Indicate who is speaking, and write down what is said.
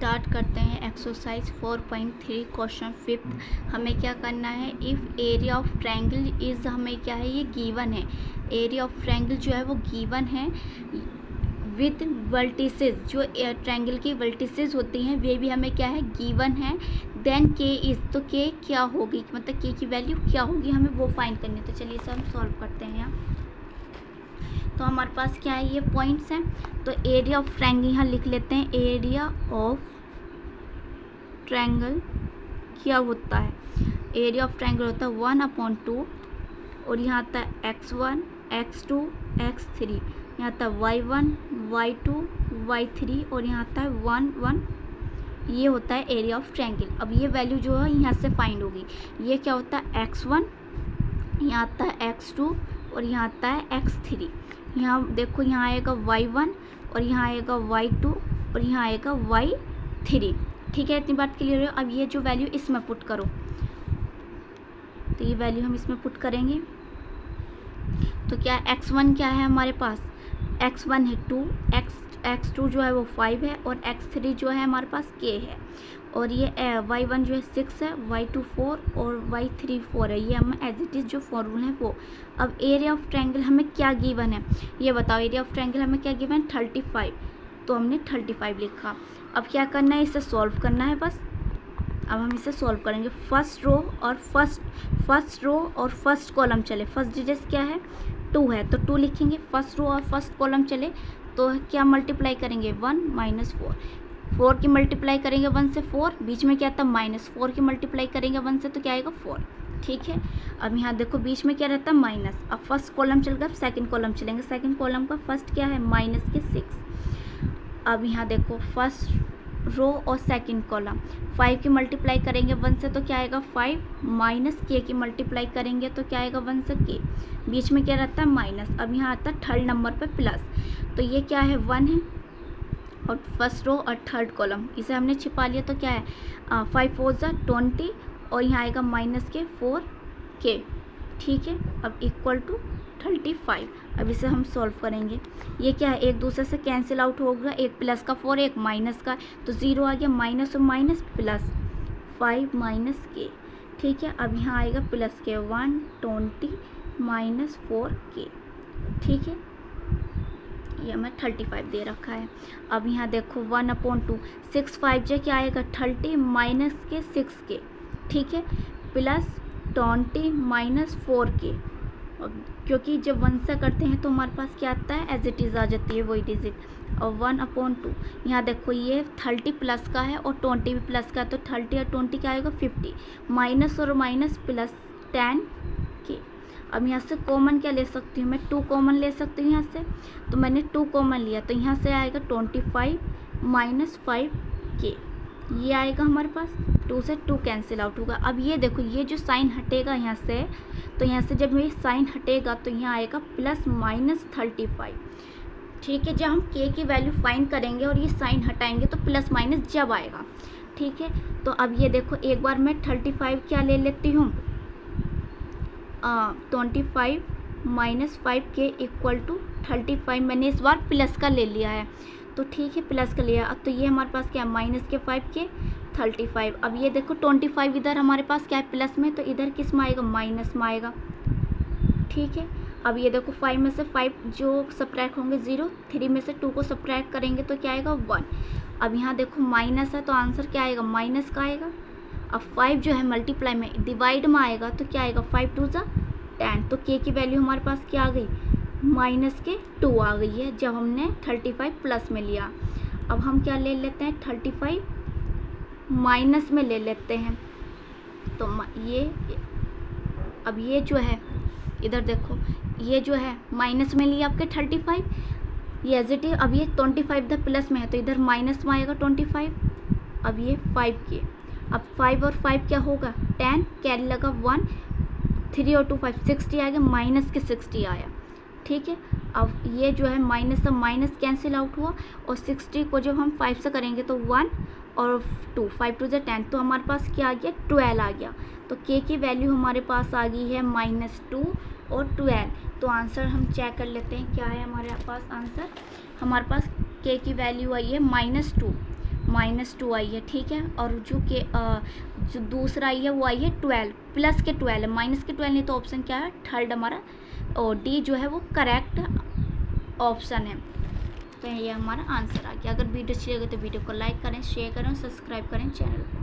Speaker 1: Start करते हैं exercise 4.3 question fifth. हमें क्या करना है, if area of triangle is, हमें क्या है, ये गिवन है। एरिया ऑफ ट्रायंगल जो है वो गिवन है विद वर्टिसेस, जो ट्रायंगल की वर्टिसेस होती हैं वे भी हमें क्या है, गिवन है। देन के इज़, तो के क्या होगी, मतलब के की वैल्यू क्या होगी, हमें वो फाइंड करनी है। तो चलिए इसे हम सॉल्व करते हैं यहाँ। तो हमारे पास क्या है, ये पॉइंट्स हैं। तो एरिया ऑफ ट्रायंगल यहाँ लिख लेते हैं। एरिया ऑफ ट्रायंगल क्या होता है, एरिया ऑफ ट्रायंगल होता है 1/2 और यहाँ आता है x1 x2 x3, यहाँ आता है y1 y2 y3 और यहाँ आता है 1 1। ये होता है एरिया ऑफ ट्रायंगल। अब ये वैल्यू जो है यहाँ से फाइंड होगी। ये क्या होता है x1, यहाँ आता है x2 और यहाँ आता है x3। यहाँ देखो, यहाँ आएगा y1 और यहाँ आएगा y2 और यहाँ आएगा y3। ठीक है, इतनी बात क्लियर है। अब ये जो वैल्यू इसमें पुट करो, तो ये वैल्यू हम इसमें पुट करेंगे। तो क्या x1 क्या है हमारे पास, x1 है 2, x2 जो है वो 5 है और x3 जो है हमारे पास k है। और ये y1 जो है 6 है, y2 4 और y3 4 है। ये हम एज इट इज़ जो फॉर्मूला है वो। अब एरिया ऑफ ट्रायंगल हमें क्या गिवन है, ये बताओ। एरिया ऑफ ट्रायंगल हमें क्या गिवन है, 35। तो हमने 35 लिखा। अब क्या करना है, इसे सॉल्व करना है बस। अब हम इसे सॉल्व करेंगे। फर्स्ट रो और फर्स्ट कॉलम चले। फर्स्ट डिजिट क्या है, 2 है, तो 2 लिखेंगे। फर्स्ट रो और फर्स्ट कॉलम चले तो क्या मल्टीप्लाई करेंगे, 1 - 4। 4 की मल्टीप्लाई करेंगे 1 से 4, बीच में क्या आता है -4 की मल्टीप्लाई करेंगे 1 से तो क्या आएगा 4। ठीक है, अब यहाँ देखो बीच में क्या रहता है माइनस। अब फर्स्ट कॉलम चल गया, अब सेकंड कॉलम चलेंगे। सेकंड कॉलम का फर्स्ट क्या है, -6। अब यहाँ देखो फर्स्ट रो और सेकंड कॉलम, 5 की मल्टीप्लाई करेंगे 1 से तो क्या आएगा 5, माइनस के की मल्टीप्लाई करेंगे तो क्या आएगा 1 से के, बीच में क्या रहता है माइनस। अब यहाँ आता है थर्ड नंबर पे प्लस, तो ये क्या है 1 है और फर्स्ट रो और थर्ड कॉलम इसे हमने छिपा लिया। तो क्या है 5 4 = 20 और यहाँ आएगा माइनस के 4 के। ठीक है, अब इक्वल टू 35। अब इसे हम सॉल्व करेंगे। ये क्या है, एक दूसरे से कैंसिल आउट हो गया, एक प्लस का 4 एक माइनस का, तो 0 आ गया। माइनस और माइनस प्लस, 5 माइनस के। ठीक है, अब यहाँ आएगा प्लस के 120 माइनस 4 के। ठीक है, ये हमें 35 दे रखा है। अब यहाँ देखो 1/2, 6 5 जो क्या आएगा 30 माइनस के 6 के। ठीक है, प्लस 20 माइनस 4 के। क्योंकि जब 1 से करते हैं तो हमारे पास क्या आता है, एज इट इज़ आ जाती है वही डिजिट। और 1/2 यहाँ देखो ये 30 प्लस का है और 20 भी प्लस का है, तो 30 और 20 क्या आएगा 50, माइनस और माइनस प्लस 10 के। अब यहाँ से कॉमन क्या ले सकती हूँ मैं, 2 कॉमन ले सकती हूँ यहाँ से, तो मैंने 2 कॉमन लिया, तो यहाँ से आएगा 25 माइनस 5 के। ये आएगा हमारे पास, 2 से 2 कैंसिल आउट होगा। अब ये देखो ये जो साइन हटेगा यहाँ से, तो यहाँ से जब ये साइन हटेगा तो यहाँ आएगा प्लस माइनस 35। ठीक है, जब हम के की वैल्यू फाइंड करेंगे और ये साइन हटाएंगे तो प्लस माइनस जब आएगा। ठीक है, तो अब ये देखो एक बार मैं 35 क्या ले लेती हूँ, 25 माइनस 5 के इक्वल टू 35। मैंने इस बार प्लस का ले लिया है, तो ठीक है प्लस का लिया। अब तो ये हमारे पास क्या है, माइनस के 5 के 35। अब ये देखो 25 इधर हमारे पास क्या है प्लस में, तो इधर किस में आएगा, माइनस में आएगा। ठीक है, अब ये देखो 5 में से 5 जो सब्ट्रैक्ट होंगे 0, 3 में से 2 को सब्ट्रैक्ट करेंगे तो क्या आएगा 1। अब यहाँ देखो माइनस है तो आंसर क्या आएगा, माइनस का आएगा। अब 5 जो है मल्टीप्लाई में डिवाइड में आएगा तो क्या आएगा, 5 2 = 10। तो के की वैल्यू हमारे पास क्या आ गई, माइनस के 2 आ गई है जब हमने 35 प्लस में लिया। अब हम क्या ले लेते हैं, 35 माइनस में ले लेते हैं। तो ये अब ये जो है इधर देखो, ये जो है माइनस में लिया आपके 35, ये एज इट इज। अब ये 25 इधर प्लस में है तो इधर माइनस में आएगा 25। अब ये 5 के, अब 5 और 5 क्या होगा 10, कैरी लगा 1, 3 और 2 5 60 आ गया, माइनस के 60 आया। ठीक है, अब ये जो है माइनस से माइनस कैंसिल आउट हुआ और 60 को जब हम 5 से करेंगे तो 1 और 2, 5 2 = 10, तो हमारे पास क्या आ गया 12 आ गया। तो के की वैल्यू हमारे पास आ गई है -2 और 12। तो आंसर हम चेक कर लेते हैं क्या है हमारे पास आंसर। हमारे पास के की वैल्यू आई है -2 -2 आई है, ठीक है। और जो दूसरा आई है वो आई है 12, प्लस के 12 है, माइनस के 12 नहीं, तो ऑप्शन क्या है, थर्ड हमारा, और डी जो है वो करेक्ट ऑप्शन है। तो ये हमारा आंसर आ गया। अगर वीडियो अच्छी लगे तो वीडियो को लाइक करें, शेयर करें, सब्सक्राइब करें चैनल को।